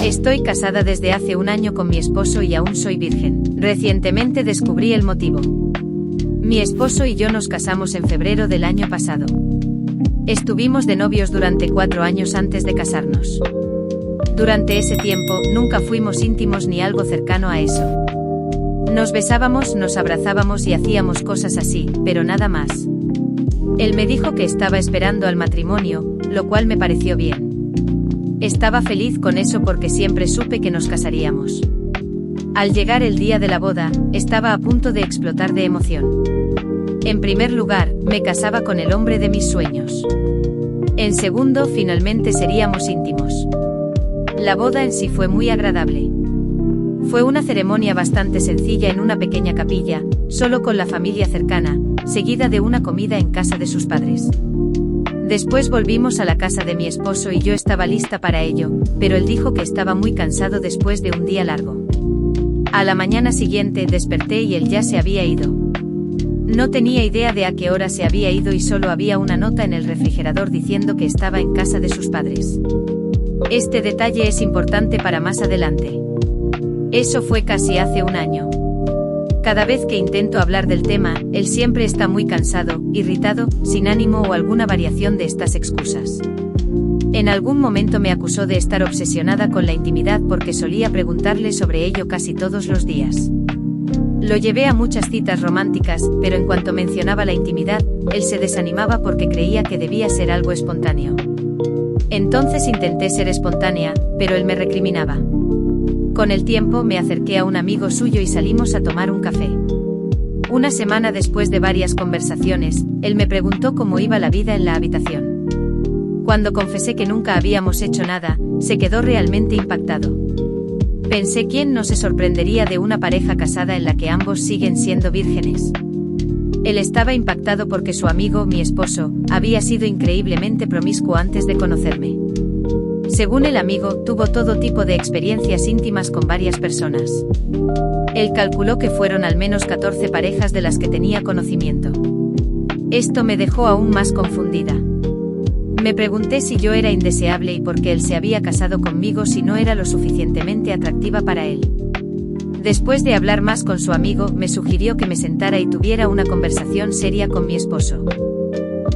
Estoy casada desde hace un año con mi esposo y aún soy virgen. Recientemente descubrí el motivo. Mi esposo y yo nos casamos en febrero del año pasado. Estuvimos de novios durante 4 años antes de casarnos. Durante ese tiempo, nunca fuimos íntimos ni algo cercano a eso. Nos besábamos, nos abrazábamos y hacíamos cosas así, pero nada más. Él me dijo que estaba esperando al matrimonio, lo cual me pareció bien. Estaba feliz con eso porque siempre supe que nos casaríamos. Al llegar el día de la boda, estaba a punto de explotar de emoción. En primer lugar, me casaba con el hombre de mis sueños. En segundo, finalmente seríamos íntimos. La boda en sí fue muy agradable. Fue una ceremonia bastante sencilla en una pequeña capilla, solo con la familia cercana, seguida de una comida en casa de sus padres. Después volvimos a la casa de mi esposo y yo estaba lista para ello, pero él dijo que estaba muy cansado después de un día largo. A la mañana siguiente desperté y él ya se había ido. No tenía idea de a qué hora se había ido y solo había una nota en el refrigerador diciendo que estaba en casa de sus padres. Este detalle es importante para más adelante. Eso fue casi hace un año. Cada vez que intento hablar del tema, él siempre está muy cansado, irritado, sin ánimo o alguna variación de estas excusas. En algún momento me acusó de estar obsesionada con la intimidad porque solía preguntarle sobre ello casi todos los días. Lo llevé a muchas citas románticas, pero en cuanto mencionaba la intimidad, él se desanimaba porque creía que debía ser algo espontáneo. Entonces intenté ser espontánea, pero él me recriminaba. Con el tiempo me acerqué a un amigo suyo y salimos a tomar un café. Una semana después de varias conversaciones, él me preguntó cómo iba la vida en la habitación. Cuando confesé que nunca habíamos hecho nada, se quedó realmente impactado. Pensé quién no se sorprendería de una pareja casada en la que ambos siguen siendo vírgenes. Él estaba impactado porque su amigo, mi esposo, había sido increíblemente promiscuo antes de conocerme. Según el amigo, tuvo todo tipo de experiencias íntimas con varias personas. Él calculó que fueron al menos 14 parejas de las que tenía conocimiento. Esto me dejó aún más confundida. Me pregunté si yo era indeseable y por qué él se había casado conmigo si no era lo suficientemente atractiva para él. Después de hablar más con su amigo, me sugirió que me sentara y tuviera una conversación seria con mi esposo.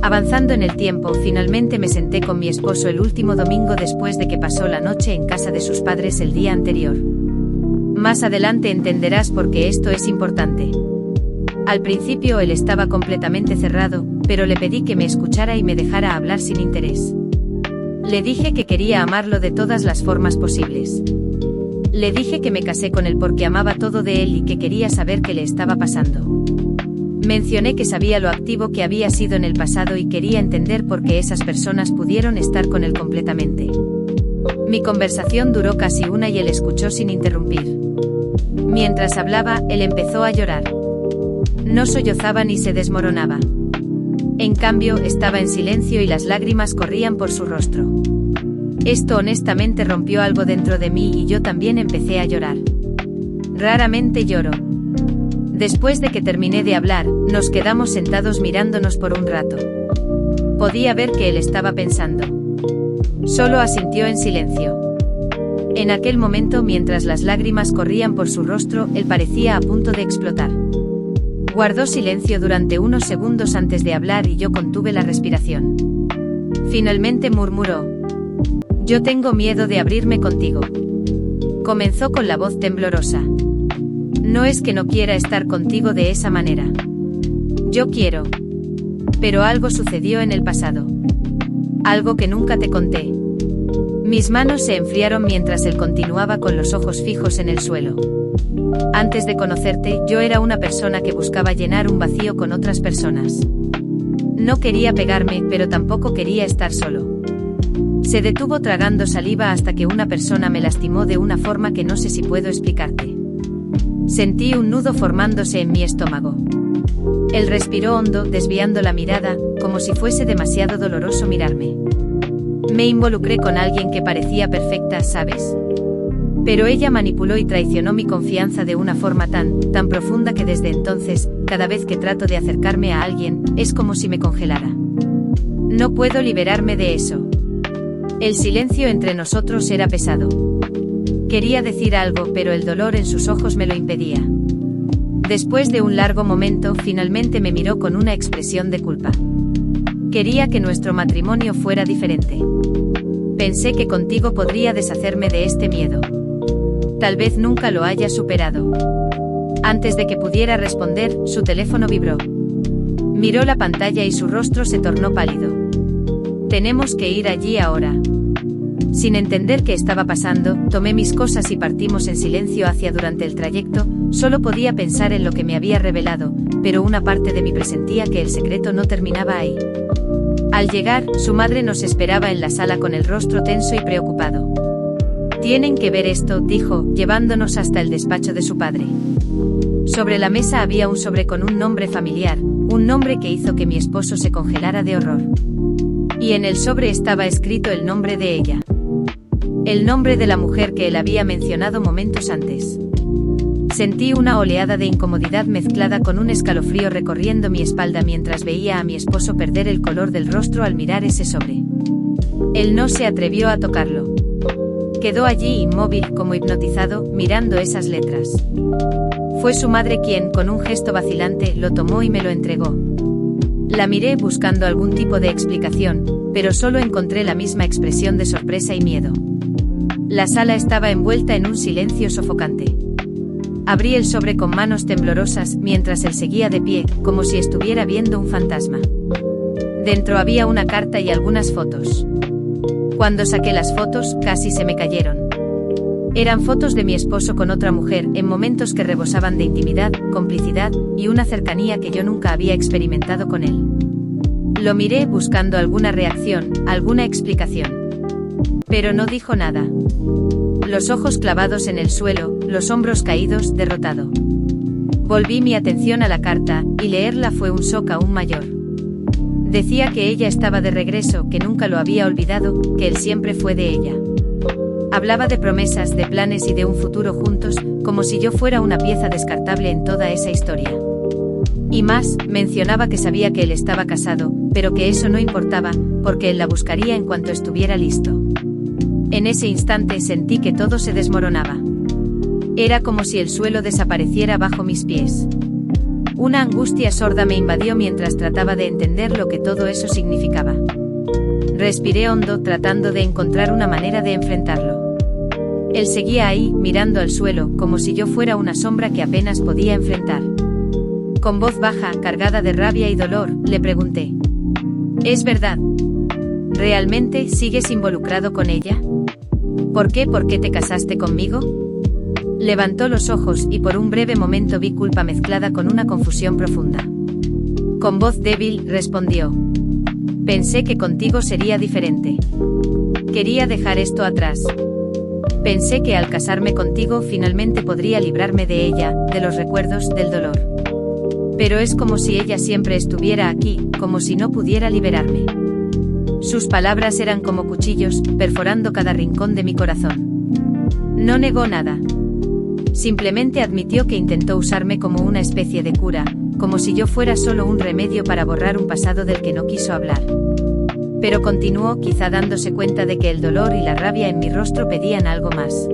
Avanzando en el tiempo, finalmente me senté con mi esposo el último domingo después de que pasó la noche en casa de sus padres el día anterior. Más adelante entenderás por qué esto es importante. Al principio él estaba completamente cerrado, pero le pedí que me escuchara y me dejara hablar sin interés. Le dije que quería amarlo de todas las formas posibles. Le dije que me casé con él porque amaba todo de él y que quería saber qué le estaba pasando. Mencioné que sabía lo activo que había sido en el pasado y quería entender por qué esas personas pudieron estar con él completamente. Mi conversación duró casi una y él escuchó sin interrumpir. Mientras hablaba, él empezó a llorar. No sollozaba ni se desmoronaba. En cambio, estaba en silencio y las lágrimas corrían por su rostro. Esto honestamente rompió algo dentro de mí y yo también empecé a llorar. Raramente lloro. Después de que terminé de hablar, nos quedamos sentados mirándonos por un rato. Podía ver que él estaba pensando. Solo asintió en silencio. En aquel momento, mientras las lágrimas corrían por su rostro, él parecía a punto de explotar. Guardó silencio durante unos segundos antes de hablar y yo contuve la respiración. Finalmente murmuró: «Yo tengo miedo de abrirme contigo». Comenzó con la voz temblorosa. «No es que no quiera estar contigo de esa manera. Yo quiero. Pero algo sucedió en el pasado. Algo que nunca te conté». Mis manos se enfriaron mientras él continuaba con los ojos fijos en el suelo. «Antes de conocerte, yo era una persona que buscaba llenar un vacío con otras personas. No quería pegarme, pero tampoco quería estar solo». Se detuvo tragando saliva hasta que una persona me lastimó de una forma que no sé si puedo explicarte. Sentí un nudo formándose en mi estómago. Él respiró hondo, desviando la mirada, como si fuese demasiado doloroso mirarme. Me involucré con alguien que parecía perfecta, ¿sabes? Pero ella manipuló y traicionó mi confianza de una forma tan profunda que desde entonces, cada vez que trato de acercarme a alguien, es como si me congelara. No puedo liberarme de eso. El silencio entre nosotros era pesado. Quería decir algo, pero el dolor en sus ojos me lo impedía. Después de un largo momento, finalmente me miró con una expresión de culpa. Quería que nuestro matrimonio fuera diferente. Pensé que contigo podría deshacerme de este miedo. Tal vez nunca lo haya superado. Antes de que pudiera responder, su teléfono vibró. Miró la pantalla y su rostro se tornó pálido. Tenemos que ir allí ahora. Sin entender qué estaba pasando, tomé mis cosas y partimos en silencio hacia durante el trayecto. Solo podía pensar en lo que me había revelado, pero una parte de mí presentía que el secreto no terminaba ahí. Al llegar, su madre nos esperaba en la sala con el rostro tenso y preocupado. Tienen que ver esto, dijo, llevándonos hasta el despacho de su padre. Sobre la mesa había un sobre con un nombre familiar, un nombre que hizo que mi esposo se congelara de horror. Y en el sobre estaba escrito el nombre de ella. El nombre de la mujer que él había mencionado momentos antes. Sentí una oleada de incomodidad mezclada con un escalofrío recorriendo mi espalda mientras veía a mi esposo perder el color del rostro al mirar ese sobre. Él no se atrevió a tocarlo. Quedó allí inmóvil, como hipnotizado, mirando esas letras. Fue su madre quien, con un gesto vacilante, lo tomó y me lo entregó. La miré buscando algún tipo de explicación, pero solo encontré la misma expresión de sorpresa y miedo. La sala estaba envuelta en un silencio sofocante. Abrí el sobre con manos temblorosas, mientras él seguía de pie, como si estuviera viendo un fantasma. Dentro había una carta y algunas fotos. Cuando saqué las fotos, casi se me cayeron. Eran fotos de mi esposo con otra mujer, en momentos que rebosaban de intimidad, complicidad, y una cercanía que yo nunca había experimentado con él. Lo miré buscando alguna reacción, alguna explicación. Pero no dijo nada. Los ojos clavados en el suelo, los hombros caídos, derrotado. Volví mi atención a la carta, y leerla fue un shock aún mayor. Decía que ella estaba de regreso, que nunca lo había olvidado, que él siempre fue de ella. Hablaba de promesas, de planes y de un futuro juntos, como si yo fuera una pieza descartable en toda esa historia. Y más, mencionaba que sabía que él estaba casado, pero que eso no importaba, porque él la buscaría en cuanto estuviera listo. En ese instante sentí que todo se desmoronaba. Era como si el suelo desapareciera bajo mis pies. Una angustia sorda me invadió mientras trataba de entender lo que todo eso significaba. Respiré hondo tratando de encontrar una manera de enfrentarlo. Él seguía ahí, mirando al suelo, como si yo fuera una sombra que apenas podía enfrentar. Con voz baja, cargada de rabia y dolor, le pregunté: ¿Es verdad? ¿Realmente sigues involucrado con ella? ¿Por qué te casaste conmigo? Levantó los ojos y por un breve momento vi culpa mezclada con una confusión profunda. Con voz débil, respondió: Pensé que contigo sería diferente. Quería dejar esto atrás. Pensé que al casarme contigo finalmente podría librarme de ella, de los recuerdos, del dolor. Pero es como si ella siempre estuviera aquí, como si no pudiera liberarme. Sus palabras eran como cuchillos, perforando cada rincón de mi corazón. No negó nada. Simplemente admitió que intentó usarme como una especie de cura, como si yo fuera solo un remedio para borrar un pasado del que no quiso hablar. Pero continuó, quizá dándose cuenta de que el dolor y la rabia en mi rostro pedían algo más.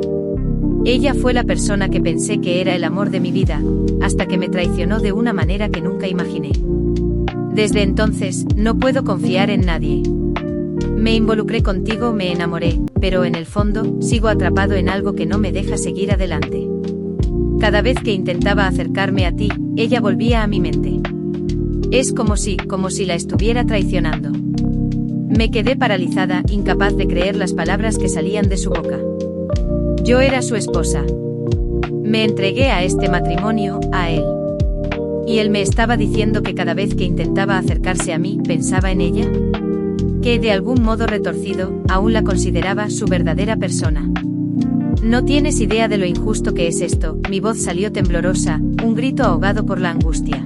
Ella fue la persona que pensé que era el amor de mi vida, hasta que me traicionó de una manera que nunca imaginé. Desde entonces, no puedo confiar en nadie. Me involucré contigo, me enamoré, pero en el fondo, sigo atrapado en algo que no me deja seguir adelante. Cada vez que intentaba acercarme a ti, ella volvía a mi mente. Es como si la estuviera traicionando. Me quedé paralizada, incapaz de creer las palabras que salían de su boca. Yo era su esposa. Me entregué a este matrimonio, a él. ¿Y él me estaba diciendo que cada vez que intentaba acercarse a mí, pensaba en ella? Que de algún modo retorcido, aún la consideraba su verdadera persona. No tienes idea de lo injusto que es esto. Mi voz salió temblorosa, un grito ahogado por la angustia.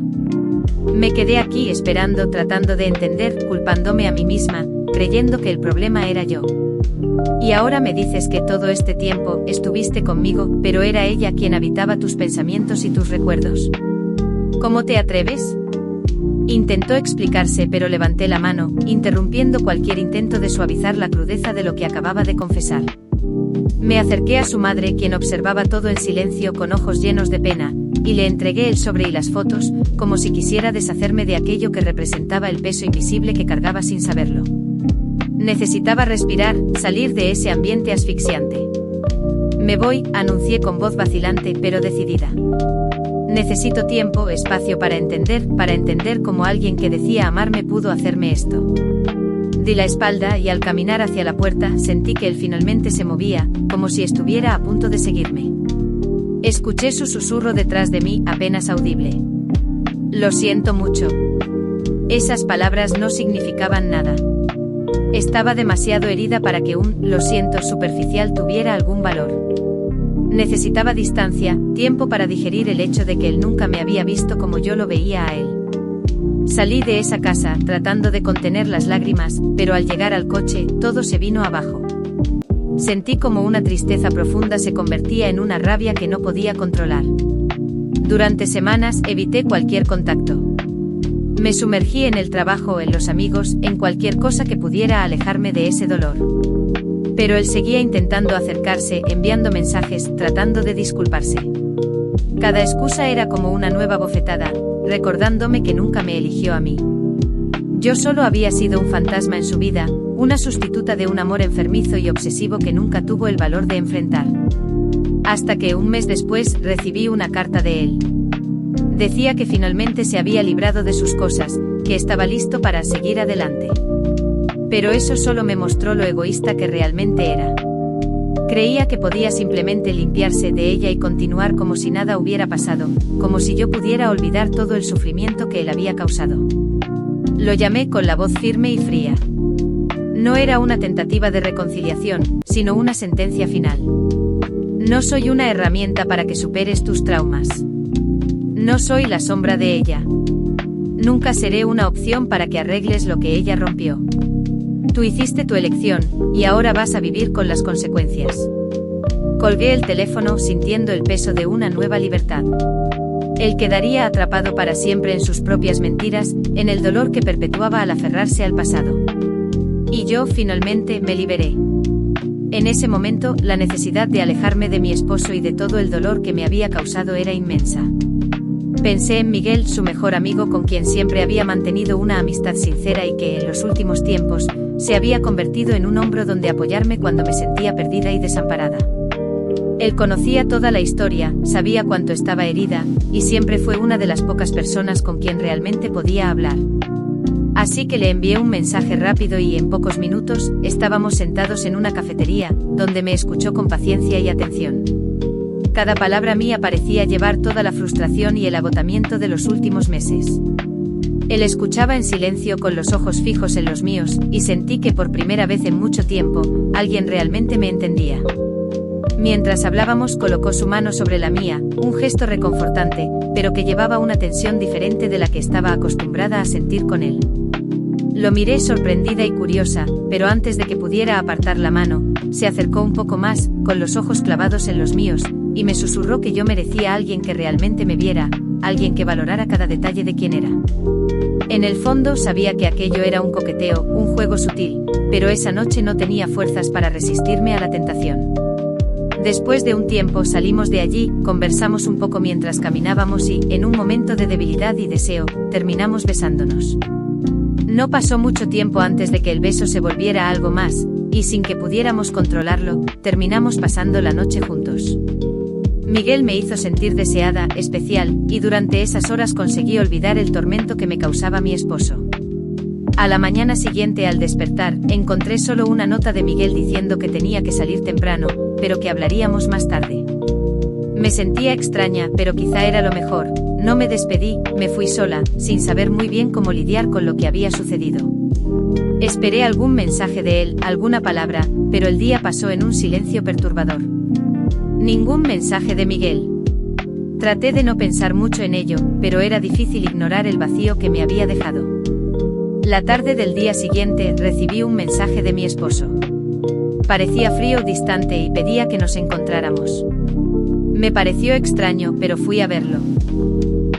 Me quedé aquí esperando, tratando de entender, culpándome a mí misma, creyendo que el problema era yo. Y ahora me dices que todo este tiempo estuviste conmigo, pero era ella quien habitaba tus pensamientos y tus recuerdos. ¿Cómo te atreves? Intentó explicarse, pero levanté la mano, interrumpiendo cualquier intento de suavizar la crudeza de lo que acababa de confesar. Me acerqué a su madre, quien observaba todo en silencio con ojos llenos de pena, y le entregué el sobre y las fotos, como si quisiera deshacerme de aquello que representaba el peso invisible que cargaba sin saberlo. Necesitaba respirar, salir de ese ambiente asfixiante. Me voy, anuncié con voz vacilante pero decidida. Necesito tiempo, espacio para entender cómo alguien que decía amarme pudo hacerme esto. Di la espalda y al caminar hacia la puerta sentí que él finalmente se movía, como si estuviera a punto de seguirme. Escuché su susurro detrás de mí, apenas audible. Lo siento mucho. Esas palabras no significaban nada. Estaba demasiado herida para que un "lo siento" superficial tuviera algún valor. Necesitaba distancia, tiempo para digerir el hecho de que él nunca me había visto como yo lo veía a él. Salí de esa casa, tratando de contener las lágrimas, pero al llegar al coche, todo se vino abajo. Sentí como una tristeza profunda se convertía en una rabia que no podía controlar. Durante semanas evité cualquier contacto. Me sumergí en el trabajo, en los amigos, en cualquier cosa que pudiera alejarme de ese dolor. Pero él seguía intentando acercarse, enviando mensajes, tratando de disculparse. Cada excusa era como una nueva bofetada, recordándome que nunca me eligió a mí. Yo solo había sido un fantasma en su vida, una sustituta de un amor enfermizo y obsesivo que nunca tuvo el valor de enfrentar. Hasta que un mes después recibí una carta de él. Decía que finalmente se había librado de sus cosas, que estaba listo para seguir adelante. Pero eso solo me mostró lo egoísta que realmente era. Creía que podía simplemente limpiarse de ella y continuar como si nada hubiera pasado, como si yo pudiera olvidar todo el sufrimiento que él había causado. Lo llamé con la voz firme y fría. No era una tentativa de reconciliación, sino una sentencia final. No soy una herramienta para que superes tus traumas. No soy la sombra de ella. Nunca seré una opción para que arregles lo que ella rompió. Tú hiciste tu elección, y ahora vas a vivir con las consecuencias. Colgué el teléfono sintiendo el peso de una nueva libertad. Él quedaría atrapado para siempre en sus propias mentiras, en el dolor que perpetuaba al aferrarse al pasado. Y yo finalmente me liberé. En ese momento, la necesidad de alejarme de mi esposo y de todo el dolor que me había causado era inmensa. Pensé en Miguel, su mejor amigo con quien siempre había mantenido una amistad sincera y que, en los últimos tiempos, se había convertido en un hombro donde apoyarme cuando me sentía perdida y desamparada. Él conocía toda la historia, sabía cuánto estaba herida, y siempre fue una de las pocas personas con quien realmente podía hablar. Así que le envié un mensaje rápido y en pocos minutos, estábamos sentados en una cafetería, donde me escuchó con paciencia y atención. Cada palabra mía parecía llevar toda la frustración y el agotamiento de los últimos meses. Él escuchaba en silencio con los ojos fijos en los míos, y sentí que por primera vez en mucho tiempo, alguien realmente me entendía. Mientras hablábamos colocó su mano sobre la mía, un gesto reconfortante, pero que llevaba una tensión diferente de la que estaba acostumbrada a sentir con él. Lo miré sorprendida y curiosa, pero antes de que pudiera apartar la mano, se acercó un poco más, con los ojos clavados en los míos, y me susurró que yo merecía a alguien que realmente me viera, alguien que valorara cada detalle de quién era. En el fondo sabía que aquello era un coqueteo, un juego sutil, pero esa noche no tenía fuerzas para resistirme a la tentación. Después de un tiempo salimos de allí, conversamos un poco mientras caminábamos y, en un momento de debilidad y deseo, terminamos besándonos. No pasó mucho tiempo antes de que el beso se volviera algo más, y sin que pudiéramos controlarlo, terminamos pasando la noche juntos. Miguel me hizo sentir deseada, especial, y durante esas horas conseguí olvidar el tormento que me causaba mi esposo. A la mañana siguiente al despertar, encontré solo una nota de Miguel diciendo que tenía que salir temprano, pero que hablaríamos más tarde. Me sentía extraña, pero quizá era lo mejor. No me despedí, me fui sola, sin saber muy bien cómo lidiar con lo que había sucedido. Esperé algún mensaje de él, alguna palabra, pero el día pasó en un silencio perturbador. Ningún mensaje de Miguel. Traté de no pensar mucho en ello, pero era difícil ignorar el vacío que me había dejado. La tarde del día siguiente recibí un mensaje de mi esposo. Parecía frío, distante y pedía que nos encontráramos. Me pareció extraño, pero fui a verlo.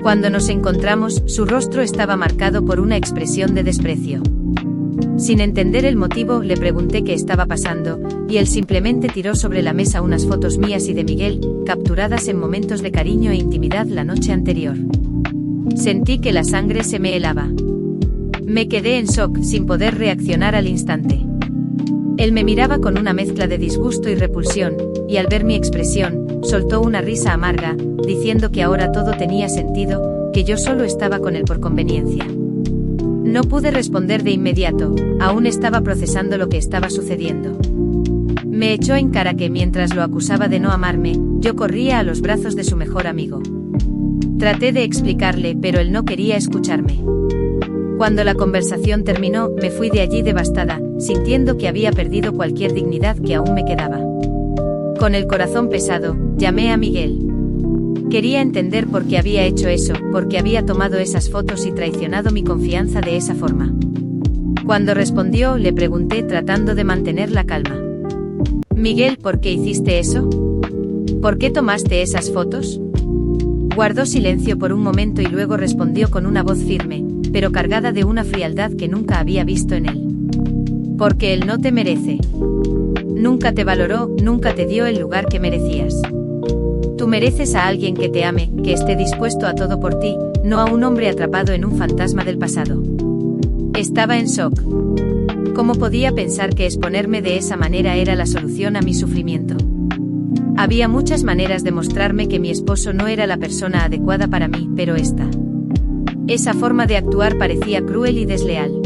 Cuando nos encontramos, su rostro estaba marcado por una expresión de desprecio. Sin entender el motivo, le pregunté qué estaba pasando, y él simplemente tiró sobre la mesa unas fotos mías y de Miguel, capturadas en momentos de cariño e intimidad la noche anterior. Sentí que la sangre se me helaba. Me quedé en shock, sin poder reaccionar al instante. Él me miraba con una mezcla de disgusto y repulsión, y al ver mi expresión, soltó una risa amarga, diciendo que ahora todo tenía sentido, que yo solo estaba con él por conveniencia. No pude responder de inmediato, aún estaba procesando lo que estaba sucediendo. Me echó en cara que mientras lo acusaba de no amarme, yo corría a los brazos de su mejor amigo. Traté de explicarle, pero él no quería escucharme. Cuando la conversación terminó, me fui de allí devastada, sintiendo que había perdido cualquier dignidad que aún me quedaba. Con el corazón pesado, llamé a Miguel. Quería entender por qué había hecho eso, por qué había tomado esas fotos y traicionado mi confianza de esa forma. Cuando respondió, le pregunté tratando de mantener la calma. Miguel, ¿por qué hiciste eso? ¿Por qué tomaste esas fotos? Guardó silencio por un momento y luego respondió con una voz firme, pero cargada de una frialdad que nunca había visto en él. Porque él no te merece. Nunca te valoró, nunca te dio el lugar que merecías. Tú mereces a alguien que te ame, que esté dispuesto a todo por ti, no a un hombre atrapado en un fantasma del pasado. Estaba en shock. ¿Cómo podía pensar que exponerme de esa manera era la solución a mi sufrimiento? Había muchas maneras de mostrarme que mi esposo no era la persona adecuada para mí, pero esa forma de actuar parecía cruel y desleal.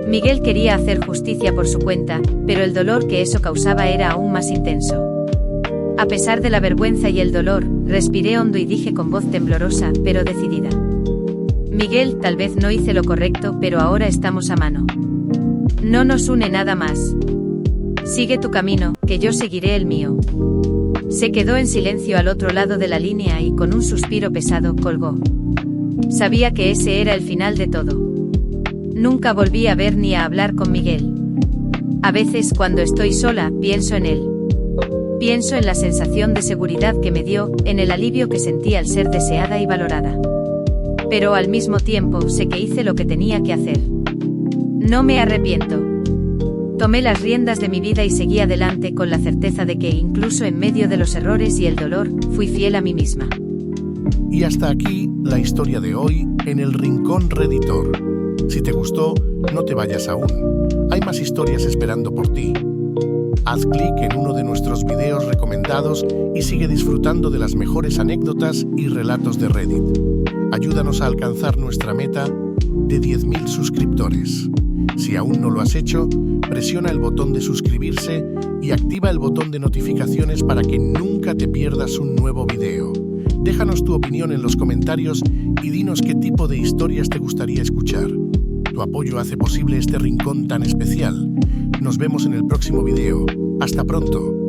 Miguel quería hacer justicia por su cuenta, pero el dolor que eso causaba era aún más intenso. A pesar de la vergüenza y el dolor, respiré hondo y dije con voz temblorosa, pero decidida: Miguel, tal vez no hice lo correcto, pero ahora estamos a mano. No nos une nada más. Sigue tu camino, que yo seguiré el mío. Se quedó en silencio al otro lado de la línea y con un suspiro pesado colgó. Sabía que ese era el final de todo. Nunca volví a ver ni a hablar con Miguel. A veces, cuando estoy sola, pienso en él. Pienso en la sensación de seguridad que me dio, en el alivio que sentí al ser deseada y valorada. Pero al mismo tiempo, sé que hice lo que tenía que hacer. No me arrepiento. Tomé las riendas de mi vida y seguí adelante con la certeza de que, incluso en medio de los errores y el dolor, fui fiel a mí misma. Y hasta aquí la historia de hoy en el Rincón Redditor. Si te gustó, no te vayas aún. Hay más historias esperando por ti. Haz clic en uno de nuestros videos recomendados y sigue disfrutando de las mejores anécdotas y relatos de Reddit. Ayúdanos a alcanzar nuestra meta de 10.000 suscriptores. Si aún no lo has hecho, presiona el botón de suscribirse y activa el botón de notificaciones para que nunca te pierdas un nuevo video. Déjanos tu opinión en los comentarios y dinos qué tipo de historias te gustaría escuchar. Tu apoyo hace posible este rincón tan especial. Nos vemos en el próximo video. Hasta pronto.